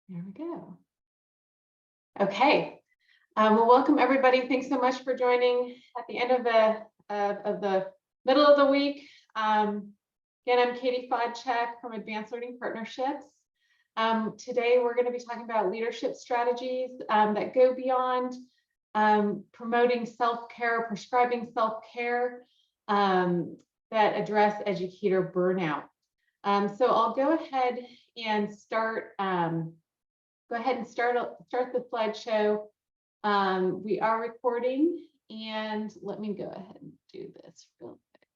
There we go. Okay. Well, welcome everybody. Thanks so much for joining at the end of the middle of the week. Again, I'm Katy Fodchuk from Advanced Learning Partnerships. Today, we're going to be talking about leadership strategies that go beyond promoting self-care, prescribing self-care that address educator burnout. So I'll go ahead and start. Start the slideshow. We are recording, and let me go ahead and do this real quick.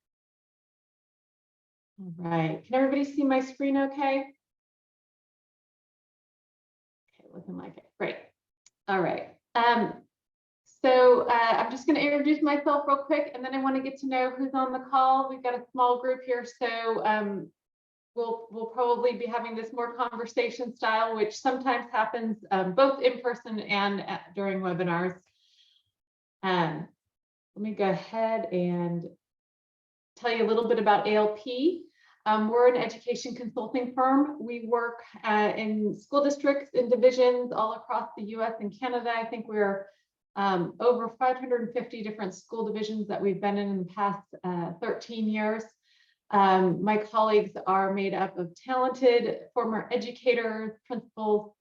All right, can everybody see my screen okay? Okay, looking like it, great. All right, so I'm just going to introduce myself real quick, and then I want to get to know who's on the call. We've got a small group here, so we'll probably be having this more conversation style, which sometimes happens both in person and during webinars. Let me go ahead and tell you a little bit about ALP. We're an education consulting firm. We work in school districts and divisions all across the US and Canada. I think we're over 550 different school divisions that we've been in the past 13 years. My colleagues are made up of talented former educators, principals,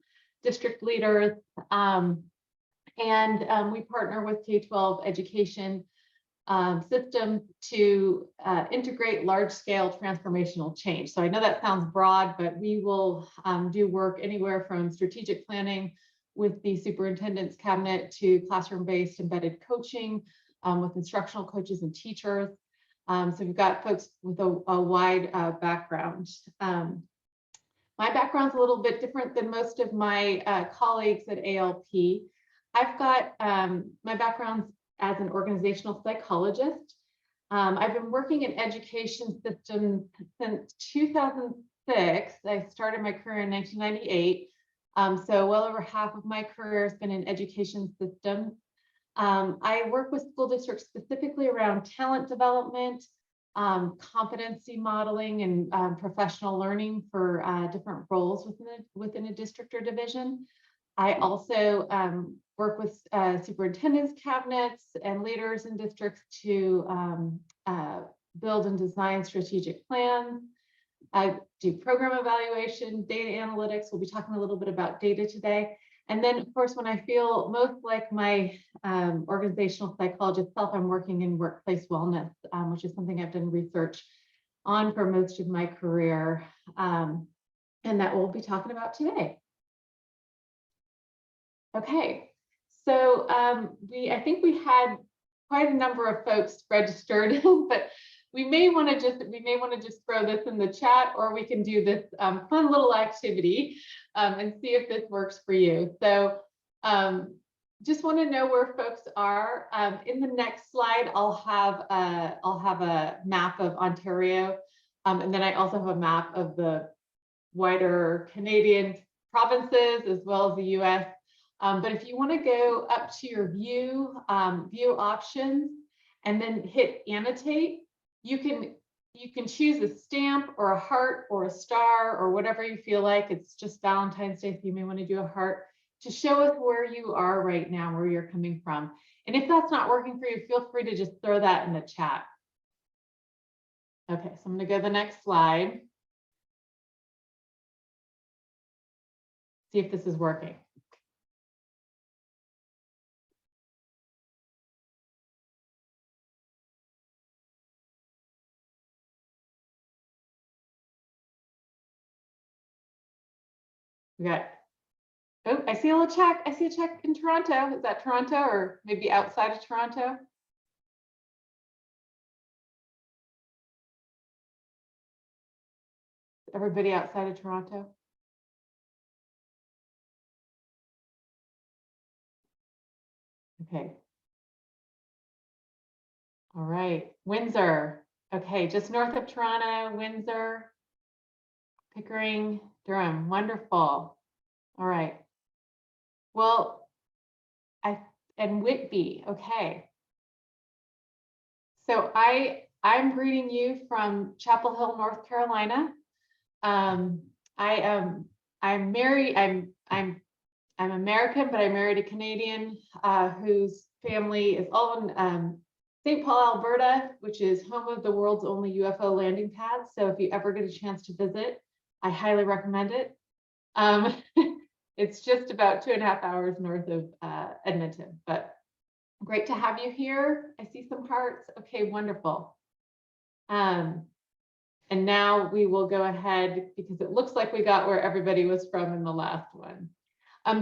district leaders, and we partner with K-12 education systems to integrate large-scale transformational change. So I know that sounds broad, but we will do work anywhere from strategic planning with the superintendent's cabinet to classroom-based embedded coaching with instructional coaches and teachers. So we've got folks with a wide background. My background's a little bit different than most of my colleagues at ALP. I've got my background as an organizational psychologist. I've been working in education systems since 2006. I started my career in 1998. So well over half of my career has been in education systems. I work with school districts specifically around talent development, competency modeling, and professional learning for different roles within a district or division. I also work with superintendents' cabinets and leaders in districts to build and design strategic plans. I do program evaluation, data analytics. We'll be talking a little bit about data today. And then, of course, when I feel most like my organizational psychologist self, I'm working in workplace wellness, which is something I've done research on for most of my career, and that we'll be talking about today. Okay, so I think we had quite a number of folks registered, but we may want to just throw this in the chat, or we can do this fun little activity and see if this works for you. So just want to know where folks are. In the next slide, I'll have a map of Ontario, and then I also have a map of the wider Canadian provinces as well as the US. But if you want to go up to your view options and then hit annotate, you can choose a stamp or a heart or a star or whatever you feel like. It's just Valentine's Day, so you may want to do a heart to show us where you are right now, where you're coming from. And if that's not working for you, feel free to just throw that in the chat. Okay, so I'm going to go to the next slide. See if this is working. We got, oh, I see a little check. I see a check in Toronto. Is that Toronto or maybe outside of Toronto? Everybody outside of Toronto? Okay. All right, Windsor. Okay, just north of Toronto, Windsor, Pickering, Durham. Wonderful. All right. Well, and Whitby. Okay. So I'm greeting you from Chapel Hill, North Carolina. I am I'm married. I'm American, but I married a Canadian whose family is all in St. Paul, Alberta, which is home of the world's only UFO landing pad. So if you ever get a chance to visit, I highly recommend it. It's just about 2.5 hours north of Edmonton, but great to have you here. I see some hearts. Okay, wonderful. And now we will go ahead because it looks like we got where everybody was from in the last one.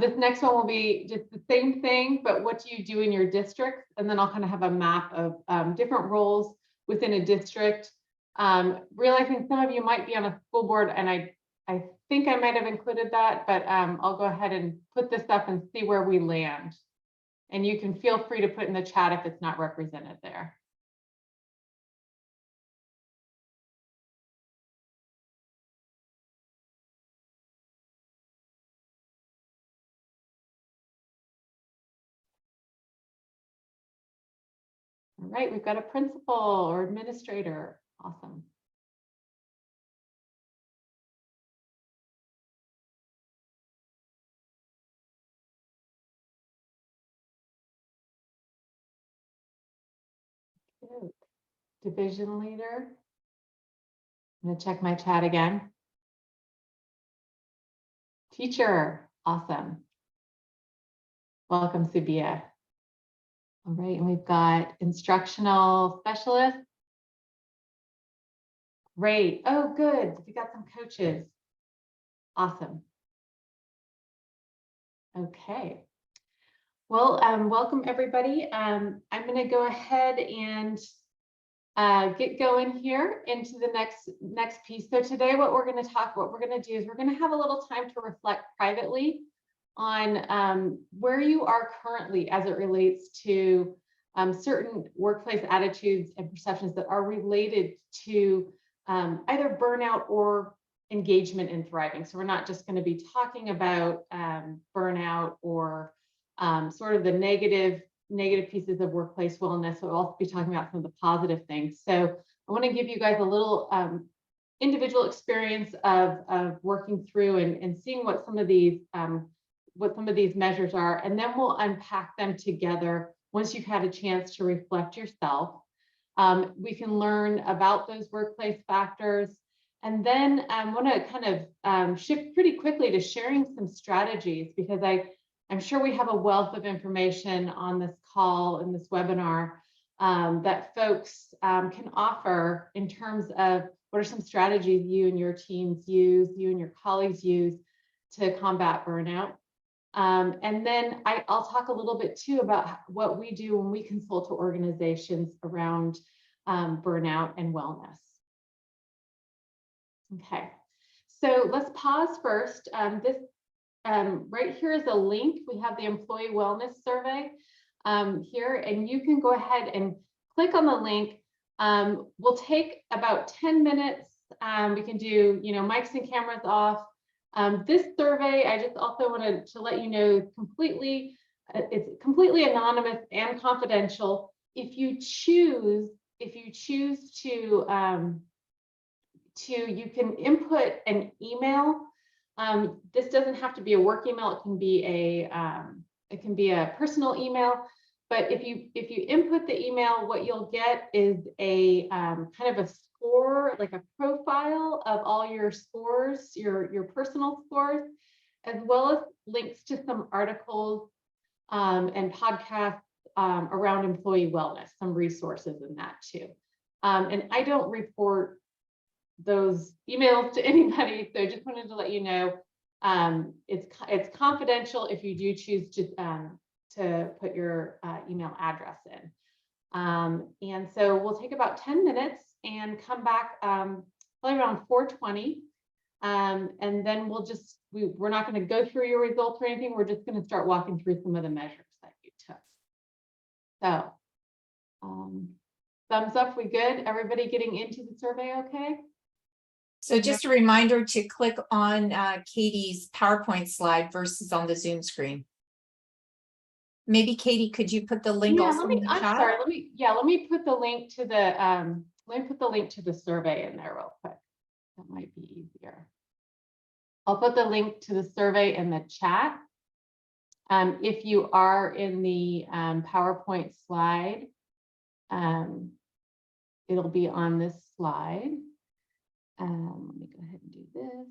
This next one will be just the same thing, but what do you do in your district? And then I'll kind of have a map of different roles within a district. Realizing some of you might be on a school board, and I think I might have included that, but I'll go ahead and put this up and see where we land. And you can feel free to put in the chat if it's not represented there. All right, we've got a principal or administrator. Awesome. Good. Division leader. I'm going to check my chat again. Teacher. Awesome. Welcome, Subia. All right, and we've got instructional specialist. Great. Oh, good. We got some coaches. Awesome. Okay. Well, welcome everybody. I'm going to go ahead and get going here into the next piece. So today, what we're going to do is we're going to have a little time to reflect privately on where you are currently as it relates to certain workplace attitudes and perceptions that are related to either burnout or engagement in thriving. So we're not just going to be talking about burnout or sort of the negative pieces of workplace wellness. We'll also be talking about some of the positive things. So I want to give you guys a little individual experience of working through and seeing what some of these measures are, and then we'll unpack them together once you've had a chance to reflect yourself. We can learn about those workplace factors, and then I want to kind of shift pretty quickly to sharing some strategies, because I'm sure we have a wealth of information on this call and this webinar that folks can offer in terms of what are some strategies you and your teams use, you and your colleagues use to combat burnout. And then I'll talk a little bit too about what we do when we consult to organizations around burnout and wellness. Okay, so let's pause first. This right here is a link. We have the employee wellness survey here, and you can go ahead and click on the link. We'll take about 10 minutes. We can do, mics and cameras off. This survey, I just also wanted to let you know, it's completely anonymous and confidential. If you choose to, you can input an email. This doesn't have to be a work email. It can be a personal email. But if you input the email, what you'll get is a kind of a score, like a profile of all your scores, your personal scores, as well as links to some articles and podcasts around employee wellness, some resources in that too. And I don't report those emails to anybody, so I just wanted to let you know it's confidential if you do choose to put your email address in. And so we'll take about 10 minutes and come back probably around 4:20. And then we're not going to go through your results or anything. We're just going to start walking through some of the measures that you took. So thumbs up, we good? Everybody getting into the survey okay? So just a reminder to click on Katie's PowerPoint slide versus on the Zoom screen. Maybe Katie, could you put the link also in the chat? I'm sorry, let me put the link to the survey in there real quick. That might be easier. I'll put the link to the survey in the chat. If you are in the PowerPoint slide, it'll be on this slide. Let me go ahead and do this.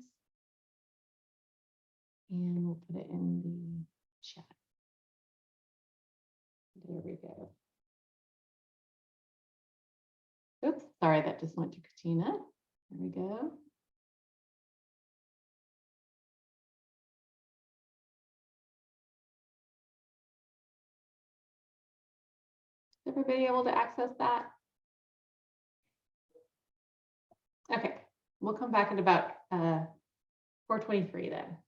And we'll put it in the chat. There we go. Oops, sorry, that just went to Katina. There we go. Is everybody able to access that? Okay, we'll come back at about 4:23 then.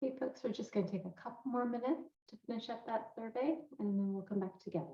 Okay, folks, we're just going to take a couple more minutes to finish up that survey, and then we'll come back together.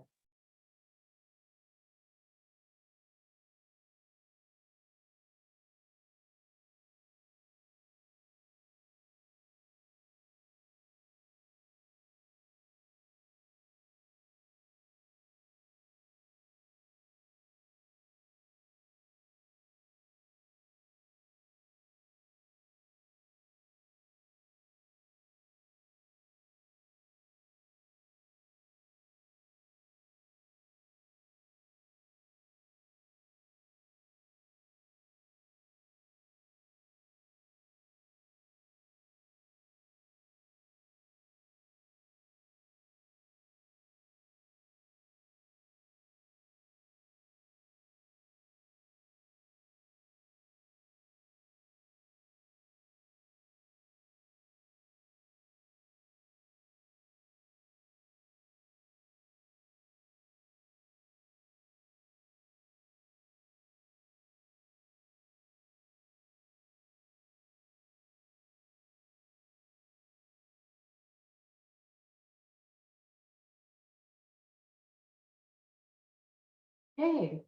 Okay,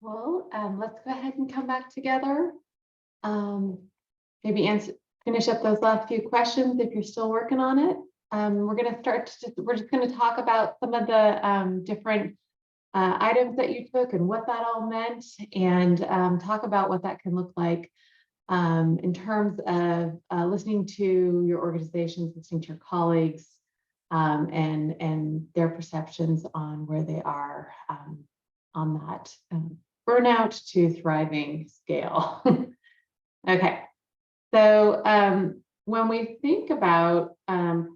well, let's go ahead and come back together. Maybe finish up those last few questions if you're still working on it. We're going to start we're just going to talk about some of the different items that you took and what that all meant, and talk about what that can look like in terms of listening to your organizations, listening to your colleagues, and their perceptions on where they are on that burnout to thriving scale. Okay, so when we think about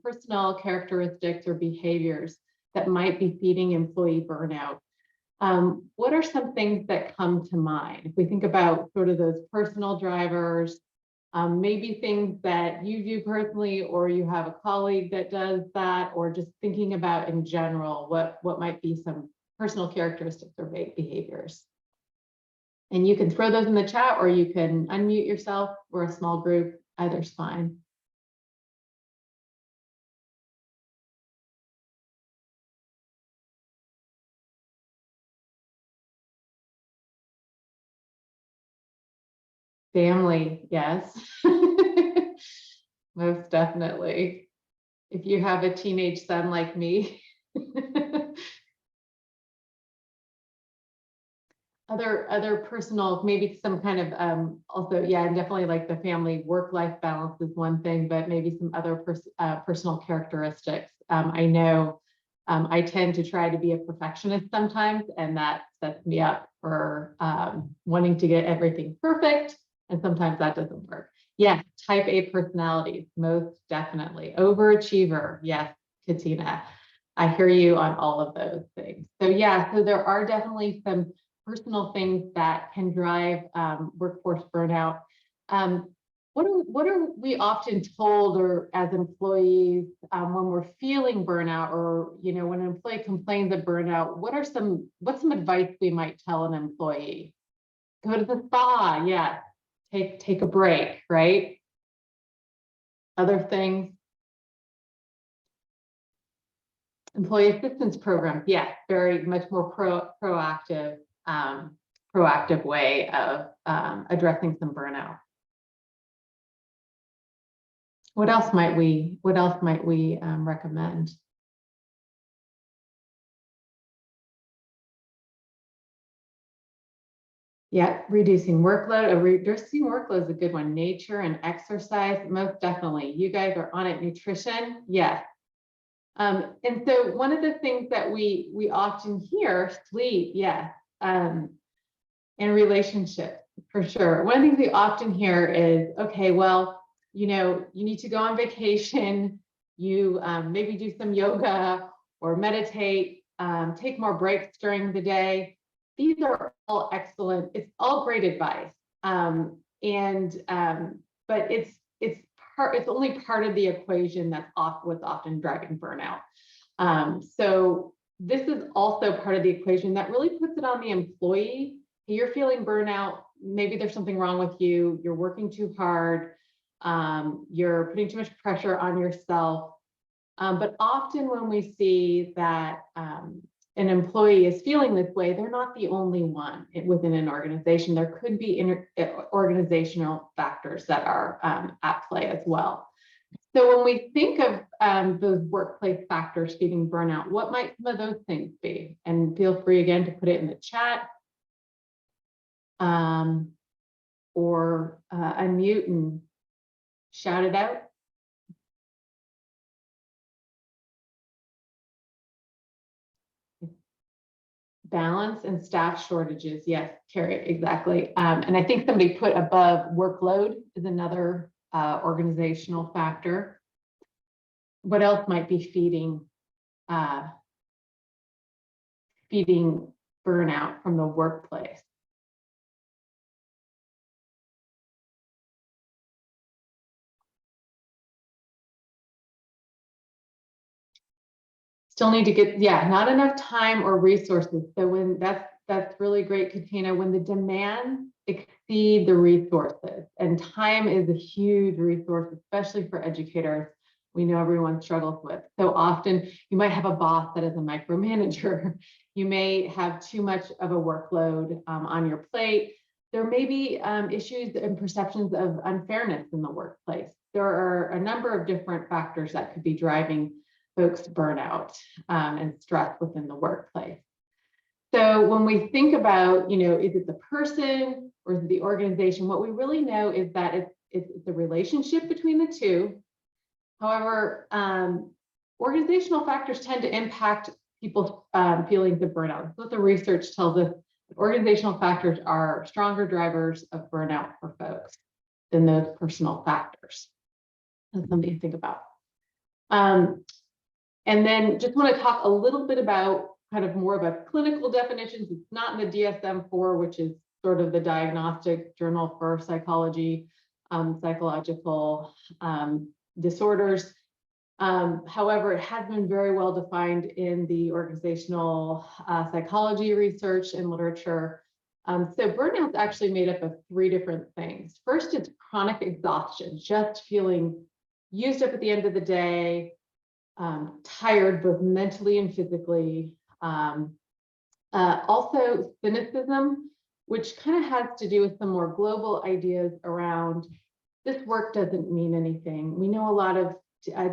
personal characteristics or behaviors that might be feeding employee burnout, what are some things that come to mind? If we think about sort of those personal drivers, maybe things that you do personally, or you have a colleague that does that, or just thinking about in general, what might be some personal characteristics or behaviors. And you can throw those in the chat, or you can unmute yourself. We're a small group, either's fine. Family, yes. Most definitely. If you have a teenage son like me. Other personal, maybe some kind of also, yeah, definitely like the family work-life balance is one thing, but maybe some other personal characteristics. I know I tend to try to be a perfectionist sometimes, and that sets me up for wanting to get everything perfect, and sometimes that doesn't work. Yes, type A personalities, most definitely. Overachiever, yes, Katina. I hear you on all of those things. So yeah, so there are definitely some personal things that can drive workforce burnout. What are we often told, or as employees, when we're feeling burnout, or when an employee complains of burnout, what's some advice we might tell an employee? Go to the spa, yeah. Take a break, right? Other things. Employee assistance programs, yeah, very much more proactive way of addressing some burnout. What else might we recommend? Yeah, reducing workload. Reducing workload is a good one. Nature and exercise, most definitely. You guys are on it. Nutrition, yes. And so one of the things that we often hear, sleep, yes, and relationships, for sure. One of the things we often hear is, okay, well, you need to go on vacation, you maybe do some yoga or meditate, take more breaks during the day. These are all excellent. It's all great advice. But it's only part of the equation that's what's often driving burnout. So this is also part of the equation that really puts it on the employee. You're feeling burnout, maybe there's something wrong with you, you're working too hard, you're putting too much pressure on yourself. But often when we see that an employee is feeling this way, they're not the only one within an organization. There could be organizational factors that are at play as well. So when we think of those workplace factors feeding burnout, what might some of those things be? And feel free again to put it in the chat or unmute and shout it out. Balance and staff shortages. Yes, Carrie, exactly. And I think somebody put above workload is another organizational factor. What else might be feeding burnout from the workplace? Still need to get, yeah, not enough time or resources. So when that's really great, Katina, when the demands exceed the resources, and time is a huge resource, especially for educators, we know everyone struggles with. So often you might have a boss that is a micromanager. You may have too much of a workload on your plate. There may be issues and perceptions of unfairness in the workplace. There are a number of different factors that could be driving folks' burnout and stress within the workplace. So when we think about, is it the person or is it the organization? What we really know is that it's the relationship between the two. However, organizational factors tend to impact people's feelings of burnout. That's what the research tells us. Organizational factors are stronger drivers of burnout for folks than those personal factors. That's something to think about. And then just want to talk a little bit about kind of more of a clinical definitions. It's not in the DSM-4, which is sort of the diagnostic journal for psychology, psychological disorders. However, it has been very well defined in the organizational psychology research and literature. So burnout is actually made up of 3 different things. First, it's chronic exhaustion, just feeling used up at the end of the day, tired both mentally and physically. Also cynicism, which kind of has to do with some more global ideas around this work doesn't mean anything. We know a lot of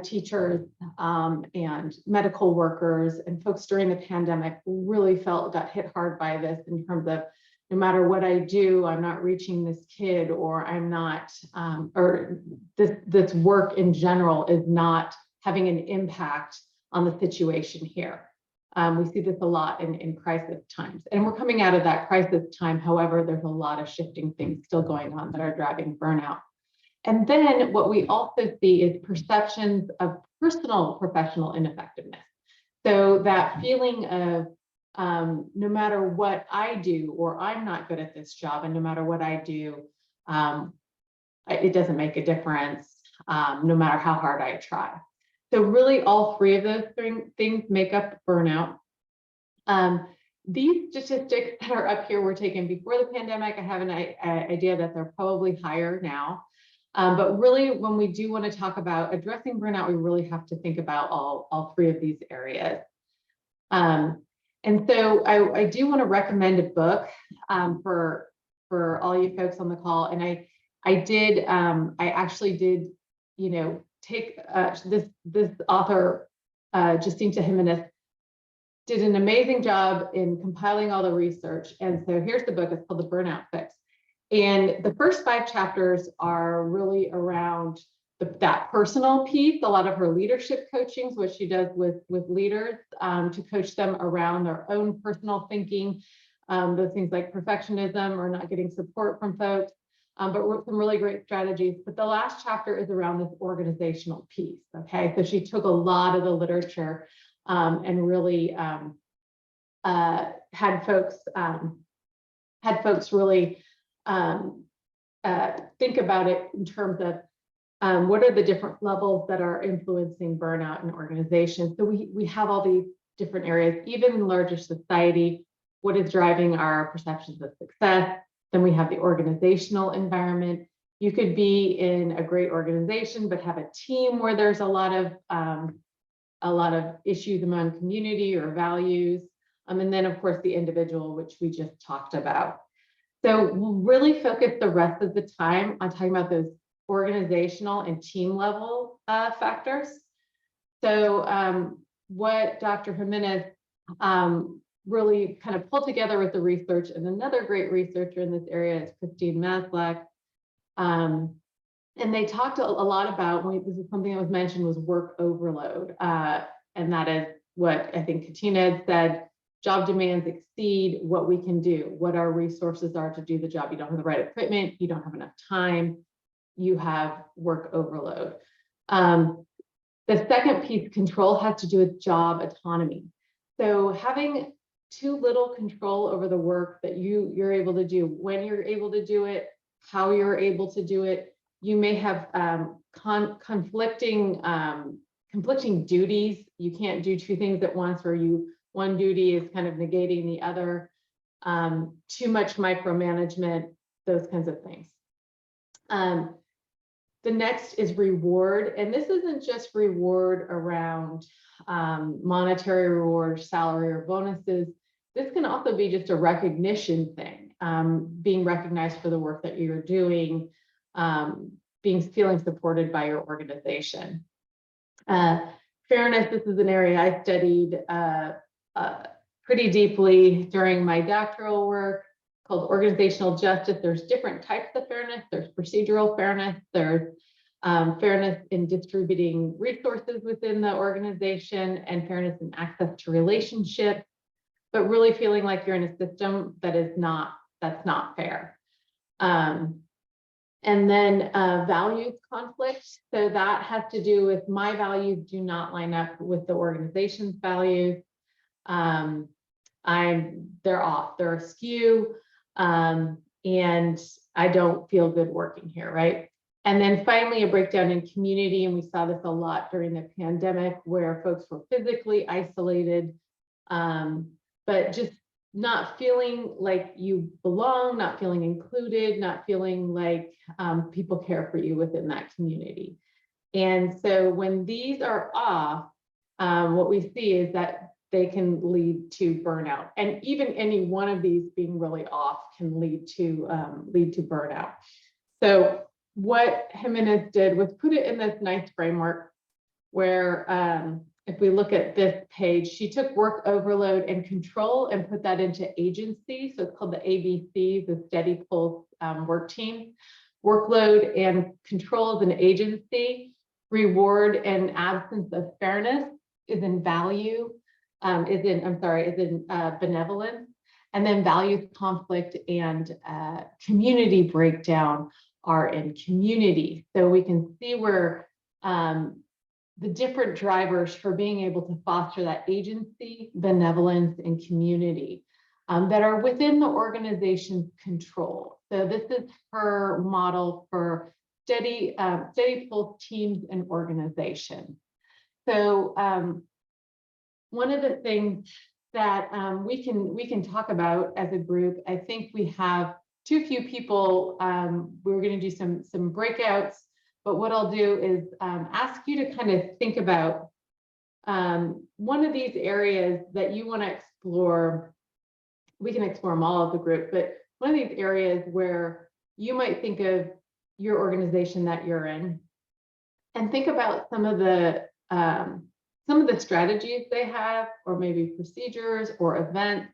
teachers and medical workers and folks during the pandemic really got hit hard by this in terms of no matter what I do, I'm not reaching this kid, or I'm not, or this work in general is not having an impact on the situation here. We see this a lot in crisis times, and we're coming out of that crisis time. However, there's a lot of shifting things still going on that are driving burnout. And then what we also see is perceptions of personal professional ineffectiveness. So that feeling of no matter what I do, or I'm not good at this job, and no matter what I do, it doesn't make a difference, no matter how hard I try. So really all 3 of those things make up burnout. These statistics that are up here were taken before the pandemic. I have an idea that they're probably higher now. But really, when we do want to talk about addressing burnout, we really have to think about all 3 of these areas. And so I do want to recommend a book for all you folks on the call. And I actually did, take this author, Jacinta Jimenez, did an amazing job in compiling all the research. And so here's the book. It's called The Burnout Fix. And the first 5 chapters are really around that personal piece. A lot of her leadership coachings, what she does with leaders to coach them around their own personal thinking, those things like perfectionism or not getting support from folks, but some really great strategies. But the last chapter is around this organizational piece. Okay, so she took a lot of the literature and really had folks really think about it in terms of what are the different levels that are influencing burnout in organizations. So we have all these different areas, even in larger society, what is driving our perceptions of success. Then we have the organizational environment, You could be in a great organization, but have a team where there's a lot of issues among community or values. And then of course the individual, which we just talked about. So we'll really focus the rest of the time on talking about those organizational and team level factors. So what Dr. Jimenez really kind of pulled together with the research, and another great researcher in this area is Christine Maslach. And they talked a lot about, this is something that was mentioned, was work overload. And that is what I think Katina had said, job demands exceed what we can do, what our resources are to do the job. You don't have the right equipment, you don't have enough time, you have work overload. The second piece, control, has to do with job autonomy. So having too little control over the work that you're able to do, when you're able to do it, how you're able to do it. You may have conflicting duties. You can't do two things at once, where one duty is kind of negating the other. Too much micromanagement, those kinds of things. The next is reward, and this isn't just reward around monetary reward, salary or bonuses. This can also be just a recognition thing, being recognized for the work that you're doing, feeling supported by your organization. Fairness, this is an area I studied pretty deeply during my doctoral work, called organizational justice. There's different types of fairness. There's procedural fairness. There's fairness in distributing resources within the organization, and fairness in access to relationships, but really feeling like you're in a system that's not fair. And then values conflict. So that has to do with my values do not line up with the organization's values. They're off, they're askew, and I don't feel good working here, right? And then finally, a breakdown in community, and we saw this a lot during the pandemic, where folks were physically isolated, but just not feeling like you belong, not feeling included, not feeling like people care for you within that community. And so when these are off, what we see is that they can lead to burnout. And even any one of these being really off can lead to burnout. So what Jimenez did was put it in this nice framework where if we look at this page, she took work overload and control and put that into agency. So it's called the ABC, the steady pulse work team. Workload and control is an agency. Reward and absence of fairness is in value, is in benevolence. And then values conflict and community breakdown are in community. So we can see where the different drivers for being able to foster that agency, benevolence, and community that are within the organization's control. So this is her model for steady pulse teams and organization. So one of the things that we can talk about as a group, I think we have too few people. We're going to do some breakouts. But what I'll do is ask you to kind of think about one of these areas that you want to explore. We can explore them all of the group, but one of these areas where you might think of your organization that you're in, and think about some of the strategies they have, or maybe procedures or events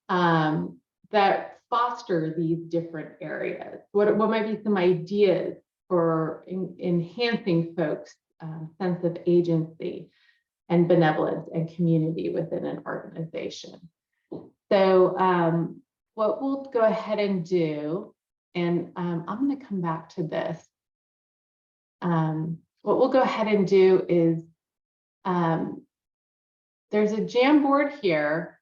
that foster these different areas. What might be some ideas for enhancing folks' sense of agency and benevolence and community within an organization. So what we'll go ahead and do, and I'm going to come back to this. What we'll go ahead and do is there's a Jamboard here,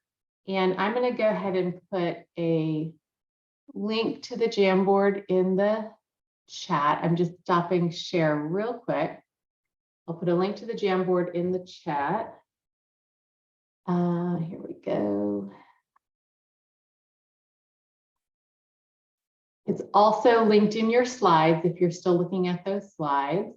and I'm going to go ahead and put a link to the Jamboard in the chat. I'm just stopping share real quick. I'll put a link to the Jamboard in the chat. Here we go. It's also linked in your slides if you're still looking at those slides.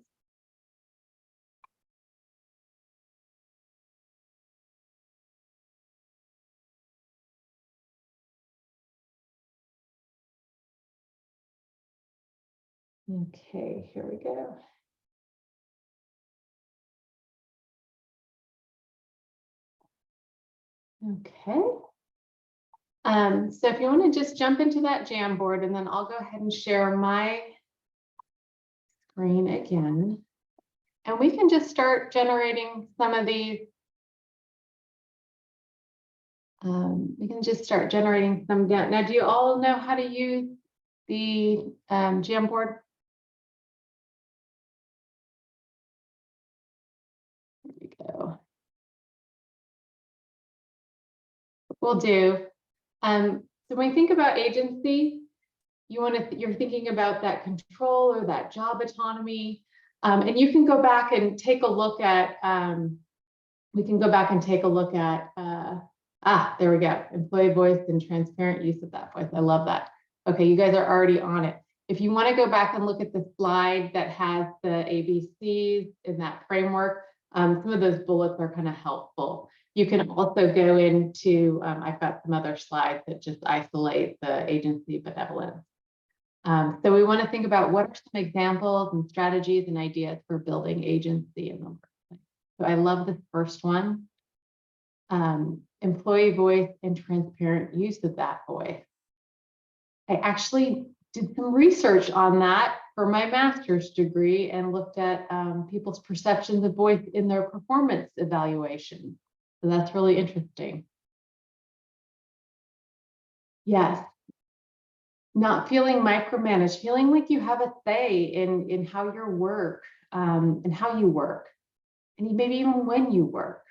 Okay, here we go. Okay. So if you want to just jump into that Jamboard, and then I'll go ahead and share my screen again. And we can just start generating some of these. We can just start generating some down. Now, do you all know how to use the Jamboard? There we go. We'll do. So when we think about agency, you're thinking about that control or that job autonomy. And you can go back and take a look at, we can go back and take a look at, there we go, employee voice and transparent use of that voice. I love that. Okay, you guys are already on it. If you want to go back and look at the slide that has the ABCs in that framework, some of those bullets are kind of helpful. You can also go into, I've got some other slides that just isolate the agency benevolence. So we want to think about what are some examples and strategies and ideas for building agency in the workplace. So I love the first one, employee voice and transparent use of that voice. I actually did some research on that for my master's degree and looked at people's perceptions of voice in their performance evaluation. So that's really interesting. Yes. Not feeling micromanaged, feeling like you have a say in how you work and how you work, and maybe even when you work.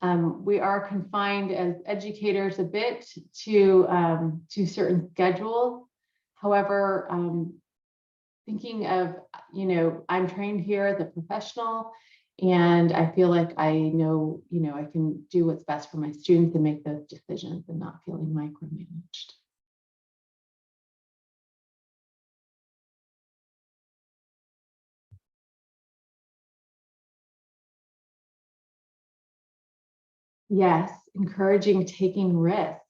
We are confined as educators a bit to certain schedules. However, thinking of, I'm trained here as a professional, and I feel like I know, I can do what's best for my students and make those decisions and not feeling micromanaged. Yes, encouraging taking risks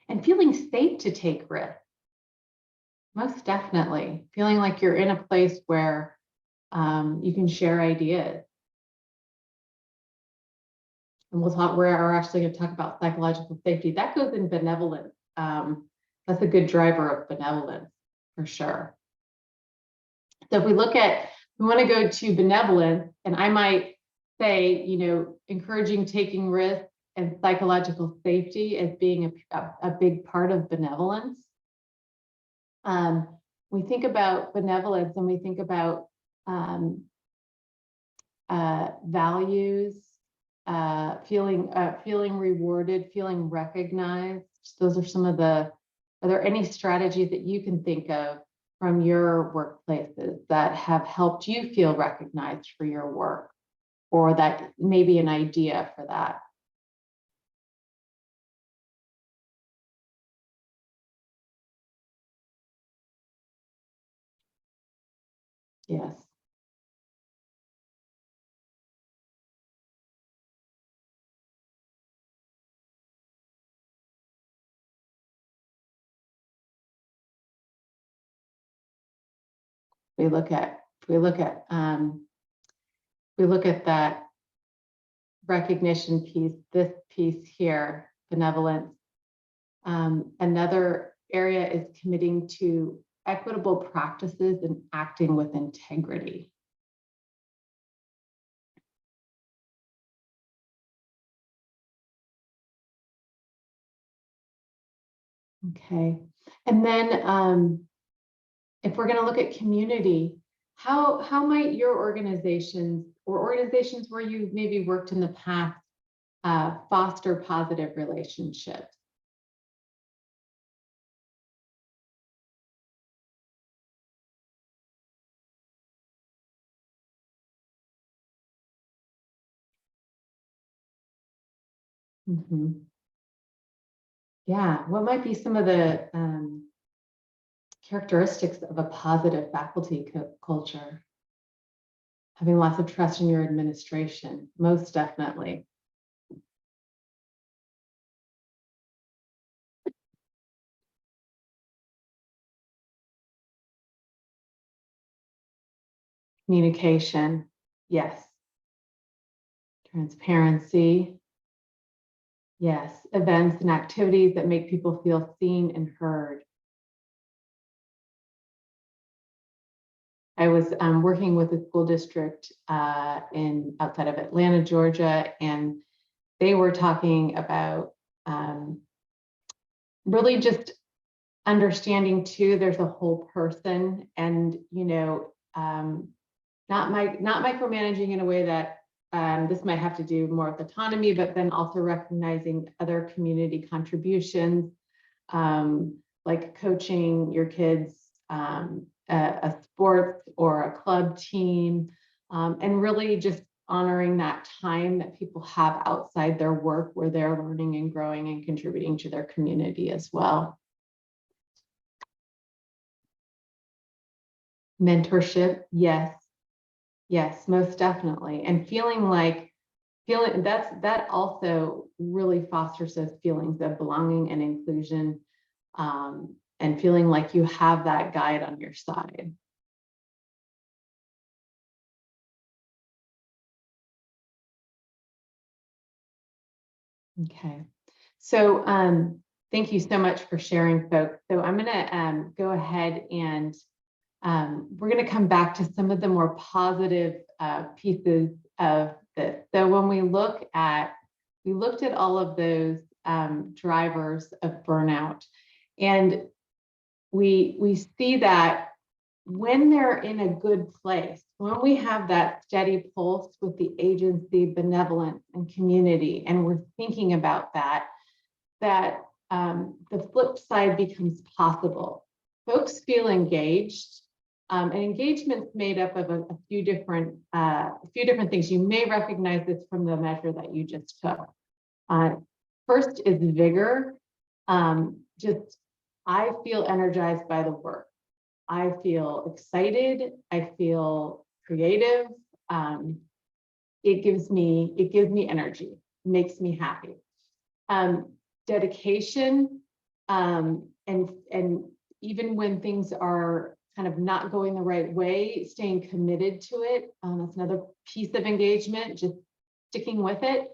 and feeling safe to take risks. Most definitely. Feeling like you're in a place where you can share ideas. And we're actually going to talk about psychological safety. That goes in benevolence. That's a good driver of benevolence for sure. So if we want to go to benevolence, and I might say, encouraging taking risks and psychological safety as being a big part of benevolence. We think about benevolence and we think about values, feeling rewarded, feeling recognized. Those are some of are there any strategies that you can think of from your workplaces that have helped you feel recognized for your work, or that may be an idea for that? Yes. We look at that recognition piece, this piece here, benevolence. Another area is committing to equitable practices and acting with integrity. Okay, and then if we're going to look at community, how might your organizations or organizations where you maybe worked in the past foster positive relationships? Yeah, what might be some of the characteristics of a positive faculty culture. Having lots of trust in your administration, most definitely. Communication, yes. Transparency, yes. Events and activities that make people feel seen and heard. I was working with a school district outside of Atlanta, Georgia, and they were talking about really just understanding too, there's a whole person, and not micromanaging in a way that this might have to do more with autonomy, but then also recognizing other community contributions, like coaching your kids, a sports or a club team, and really just honoring that time that people have outside their work where they're learning and growing and contributing to their community as well. Mentorship, yes. Yes, most definitely. And that also really fosters those feelings of belonging and inclusion, and feeling like you have that guide on your side. Okay, so thank you so much for sharing, folks. So I'm gonna go ahead and we're going to come back to some of the more positive pieces of this. So when we looked at all of those drivers of burnout, and we see that when they're in a good place, when we have that steady pulse with the agency, benevolence, and community, and we're thinking about that the flip side becomes possible. Folks feel engaged. And engagement's made up of a few different things. You may recognize this from the measure that you just took. First is vigor. I feel energized by the work. I feel excited. I feel creative. It gives me energy, makes me happy. Dedication, and even when things are kind of not going the right way, staying committed to it. That's another piece of engagement, just sticking with it.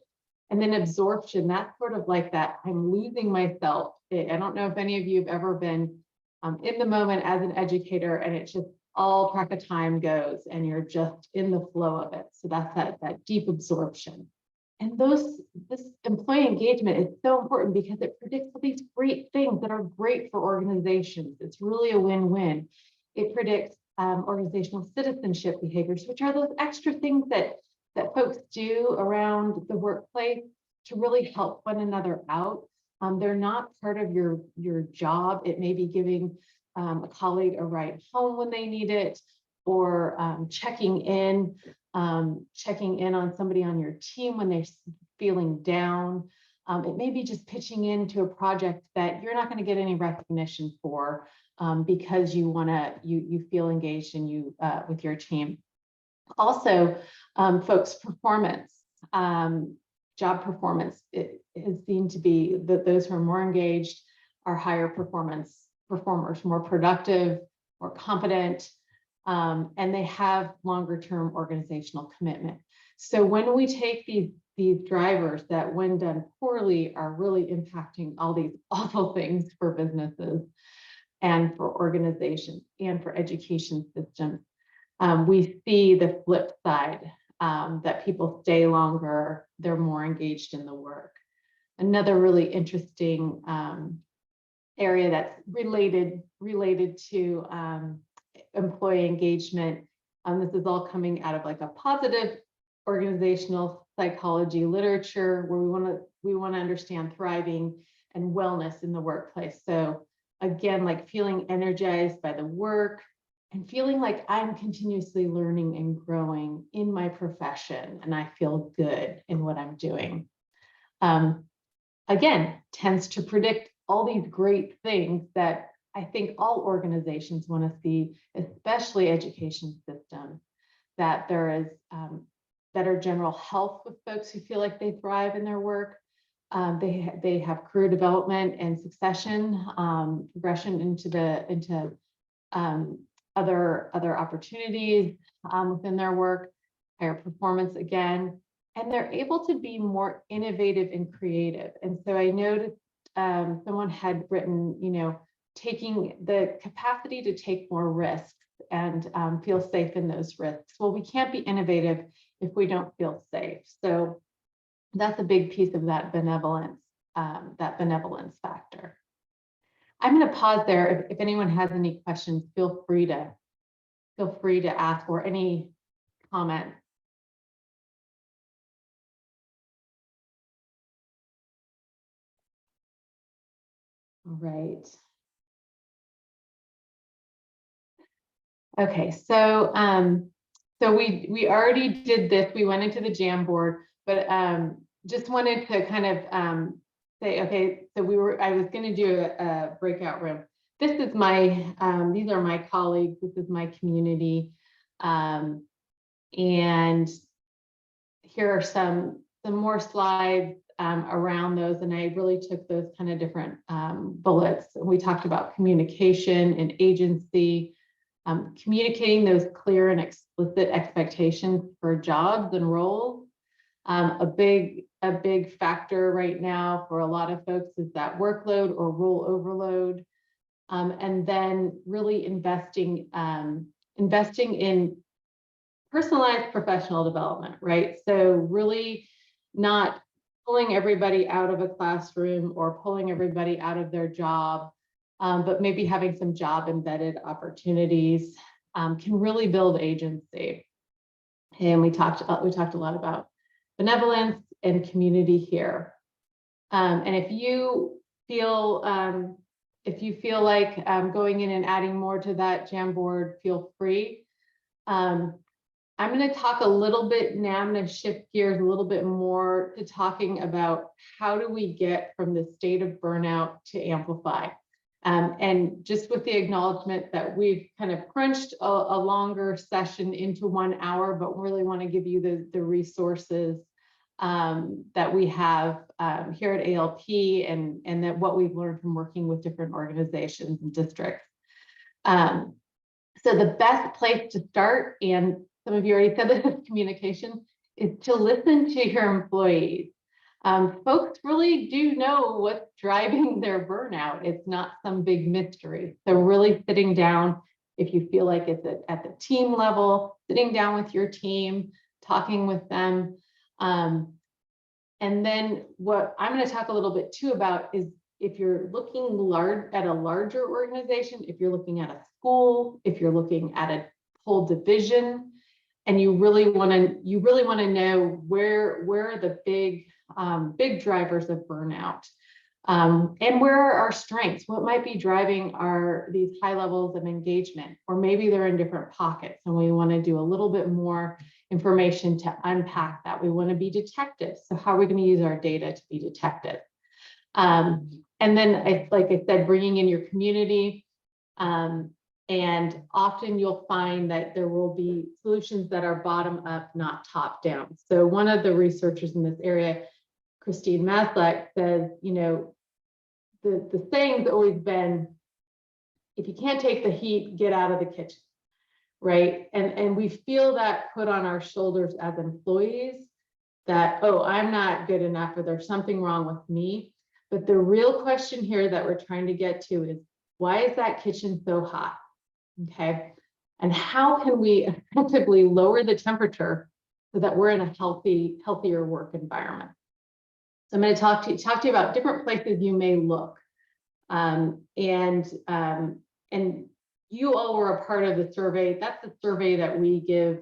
And then absorption, that's sort of like that, I'm losing myself. I don't know if any of you have ever been in the moment as an educator, and it's just all track of time goes and you're just in the flow of it. So that's that deep absorption. And this employee engagement is so important because it predicts all these great things that are great for organizations. It's really a win-win. It predicts organizational citizenship behaviors, which are those extra things that folks do around the workplace to really help one another out. They're not part of your job. It may be giving a colleague a ride home when they need it, or checking in on somebody on your team when they're feeling down. It may be just pitching into a project that you're not going to get any recognition for, because you feel engaged and with your team. Also, folks' performance, job performance, it has seen to be that those who are more engaged are higher performers, more productive, more competent, and they have longer term organizational commitment. So when we take these drivers that, when done poorly, are really impacting all these awful things for businesses and for organizations and for education systems, we see the flip side, that people stay longer, they're more engaged in the work. Another really interesting area that's related to employee engagement. This is all coming out of like a positive organizational psychology literature, where we want to understand thriving and wellness in the workplace. So again, like feeling energized by the work and feeling like I'm continuously learning and growing in my profession, and I feel good in what I'm doing. Again, tends to predict all these great things that I think all organizations want to see, especially education systems, that there is better general health with folks who feel like they thrive in their work. They have career development and succession, progression into other opportunities within their work, higher performance again, and they're able to be more innovative and creative. And so I noticed someone had written, taking the capacity to take more risks and feel safe in those risks. Well, we can't be innovative if we don't feel safe. So that's a big piece of that benevolence factor. I'm going to pause there. If anyone has any questions, feel free to ask, or any comments. All right. Okay, so we already did this. We went into the Jamboard, but just wanted to kind of say, okay, so I was going to do a breakout room. This is my these are my colleagues. This is my community, and here are some more slides around those, and I really took those kind of different bullets. We talked about communication and agency. Communicating those clear and explicit expectations for jobs and roles. A big factor right now for a lot of folks is that workload or role overload. And then really investing in personalized professional development, right? So really not pulling everybody out of a classroom or pulling everybody out of their job, but maybe having some job embedded opportunities can really build agency. And we talked a lot about benevolence and community here. And if you feel like going in and adding more to that Jamboard, feel free. I'm going to talk a little bit now. I'm going to shift gears a little bit more to talking about how do we get from the state of burnout to amplify. And just with the acknowledgement that we've kind of crunched a longer session into 1 hour, but really want to give you the resources that we have here at ALP and that what we've learned from working with different organizations and districts. So the best place to start, and some of you already said this, is communication, is to listen to your employees. Folks really do know what's driving their burnout. It's not some big mystery. So really sitting down, if you feel like it's at the team level, sitting down with your team, talking with them. And then what I'm going to talk a little bit too about is if you're looking at a larger organization, if you're looking at a school, if you're looking at a whole division, and you really want to know where are the big drivers of burnout, and where are our strengths? What might be driving these high levels of engagement? Or maybe they're in different pockets, and we want to do a little bit more information to unpack that. We want to be detectives. So how are we going to use our data to be detectives? And then, like I said, bringing in your community. And often you'll find that there will be solutions that are bottom up, not top down. So one of the researchers in this area, Christine Maslach, says, the saying's always been, if you can't take the heat, get out of the kitchen, right? And we feel that put on our shoulders as employees, that, oh, I'm not good enough, or there's something wrong with me. But the real question here that we're trying to get to is, why is that kitchen so hot? Okay, and how can we effectively lower the temperature so that we're in a healthier work environment? So I'm going to talk to you about different places you may look, and you all were a part of the survey. That's the survey that we give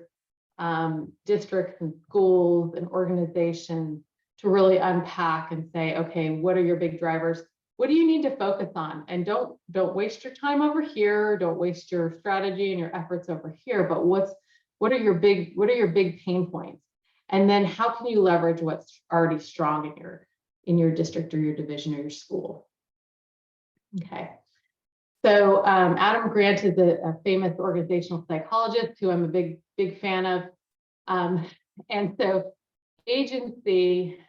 districts and schools and organizations to really unpack and say, okay, what are your big drivers? What do you need to focus on? And don't waste your time over here. Don't waste your strategy and your efforts over here. But what are your big pain points? And then how can you leverage what's already strong in your district or your division or your school? Okay. So Adam Grant is a famous organizational psychologist who I'm a big fan of. And so agency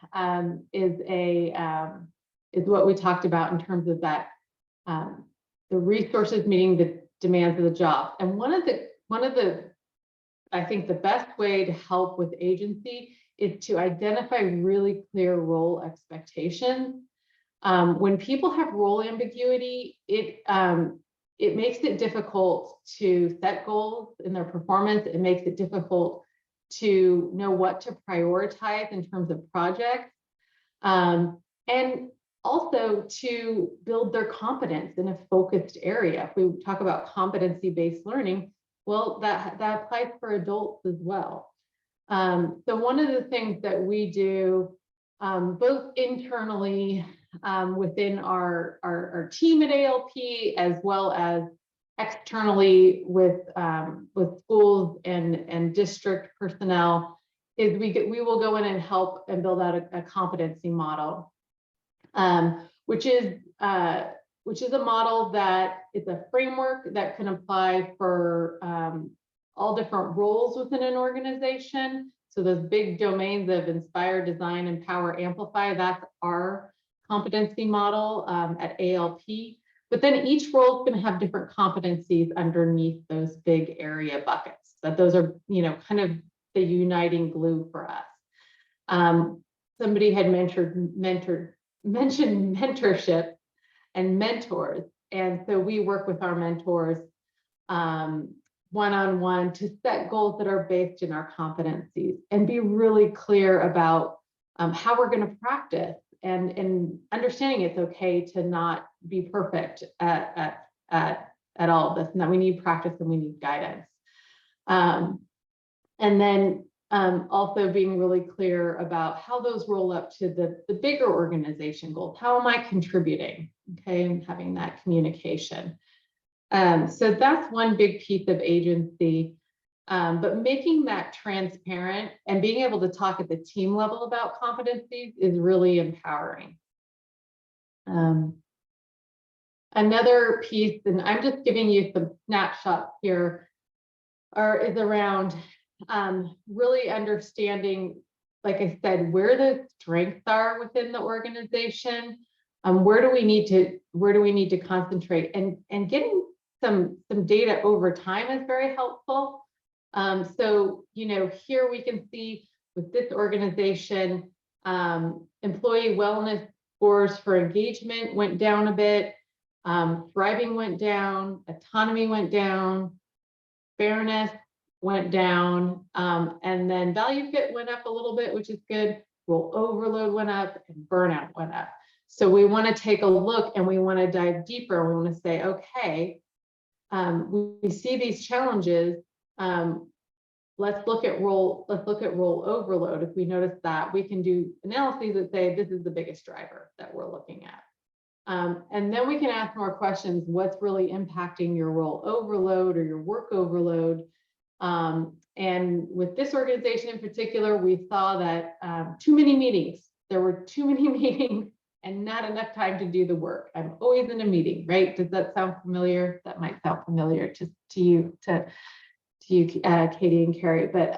is what we talked about in terms of that, the resources meeting the demands of the job. And one of the I think the best way to help with agency is to identify really clear role expectations. When people have role ambiguity, it makes it difficult to set goals in their performance. It makes it difficult to know what to prioritize in terms of projects, and also to build their competence in a focused area. If we talk about competency-based learning, well, that applies for adults as well. So one of the things that we do, both internally within our team at ALP, as well as externally with schools and district personnel, is we will go in and help and build out a competency model, which is a model that is a framework that can apply for all different roles within an organization. So those big domains of inspire, design, empower, amplify, that's our competency model at ALP. But then each role is going to have different competencies underneath those big area buckets. But those are, kind of the uniting glue for us. Somebody had mentioned mentorship and mentors. And so we work with our mentors one-on-one to set goals that are based in our competencies and be really clear about how we're going to practice, and understanding it's okay to not be perfect at all of this, and that we need practice and we need guidance. And then also being really clear about how those roll up to the bigger organization goals. How am I contributing? Okay, and having that communication. So that's one big piece of agency, but making that transparent and being able to talk at the team level about competencies is really empowering. Another piece, and I'm just giving you some snapshots here, is around really understanding, like I said, where the strengths are within the organization. Where do we need to concentrate, and getting some data over time is very helpful. So here we can see with this organization, employee wellness scores for engagement went down a bit, thriving went down, autonomy went down, fairness went down, and then value fit went up a little bit, which is good. Role overload went up, and burnout went up. So we want to take a look, and we want to dive deeper. We want to say, okay, we see these challenges. Let's look at role overload. If we notice that, we can do analyses that say this is the biggest driver that we're looking at. And then we can ask more questions. What's really impacting your role overload or your work overload? And with this organization in particular, we saw that too many meetings. There were too many meetings and not enough time to do the work. I'm always in a meeting, right? Does that sound familiar? That might sound familiar to you, Katie and Carrie. But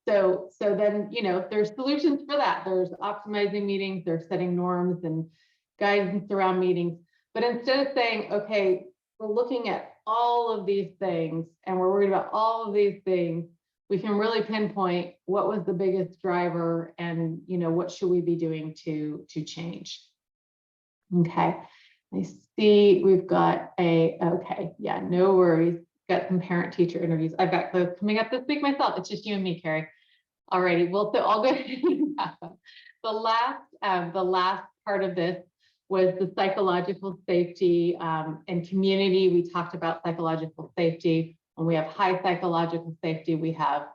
so then, there's solutions for that. There's optimizing meetings, there's setting norms and guidance around meetings. But instead of saying, okay, we're looking at all of these things and we're worried about all of these things, we can really pinpoint what was the biggest driver and, what should we be doing to change. Okay, I see we've got okay, yeah, no worries. Got some parent teacher interviews. I've got those coming up this week myself. It's just you and me, Carrie. Alrighty, well, so I'll go ahead and wrap up. The last part of this was the psychological safety and community. We talked about psychological safety. When we have high psychological safety, we have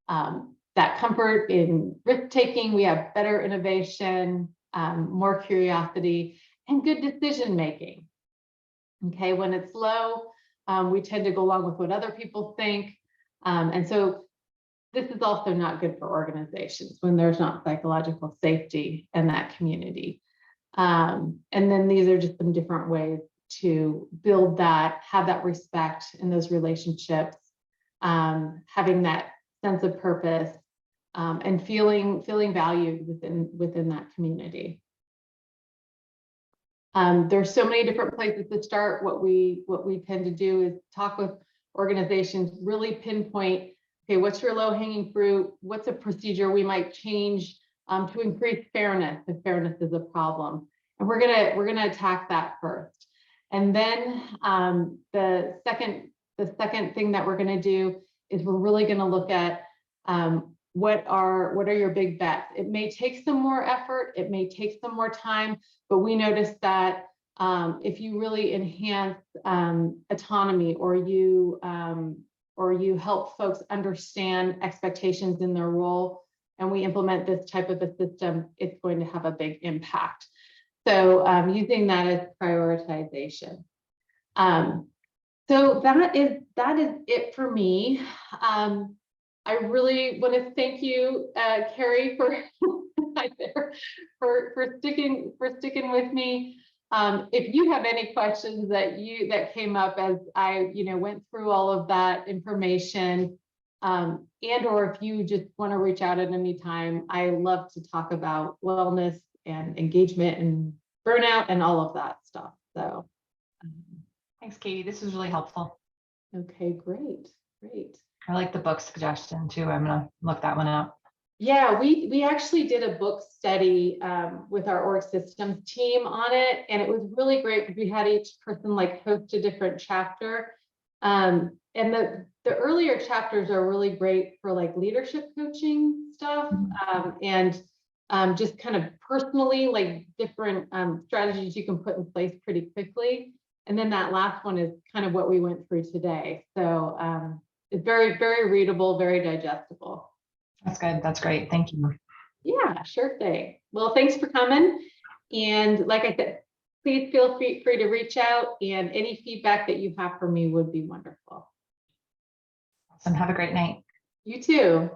that comfort in risk-taking, we have better innovation, more curiosity, and good decision-making. Okay, when it's low, we tend to go along with what other people think. And so this is also not good for organizations when there's not psychological safety in that community. And then these are just some different ways to build that, have that respect in those relationships, having that sense of purpose, and feeling valued within that community. There's so many different places to start. What we tend to do is talk with organizations, really pinpoint, okay, what's your low-hanging fruit? What's a procedure we might change to increase fairness if fairness is a problem? And we're gonna attack that first. And then the second thing that we're gonna do is we're really gonna look at what are your big bets. It may take some more effort, it may take some more time, but we noticed that if you really enhance autonomy, or you help folks understand expectations in their role, and we implement this type of a system, it's going to have a big impact. So using that as prioritization. So that is it for me. I really want to thank you, Carrie, for sticking with me. If you have any questions that came up as I went through all of that information, and or if you just want to reach out at any time, I love to talk about wellness and engagement and burnout and all of that stuff. So thanks, Katie. This was really helpful. okay, great. I like the book suggestion too. I'm gonna look that one up. Yeah, we actually did a book study with our org systems team on it, and it was really great because we had each person like host a different chapter. And the earlier chapters are really great for like leadership coaching stuff, and just kind of personally, like different strategies you can put in place pretty quickly. And then that last one is kind of what we went through today. So it's very, very readable, very digestible. That's good. That's great. Thank you. Yeah, sure thing. Well, thanks for coming. And like I said, please feel free to reach out, and any feedback that you have for me would be wonderful. Awesome. Have a great night. You too.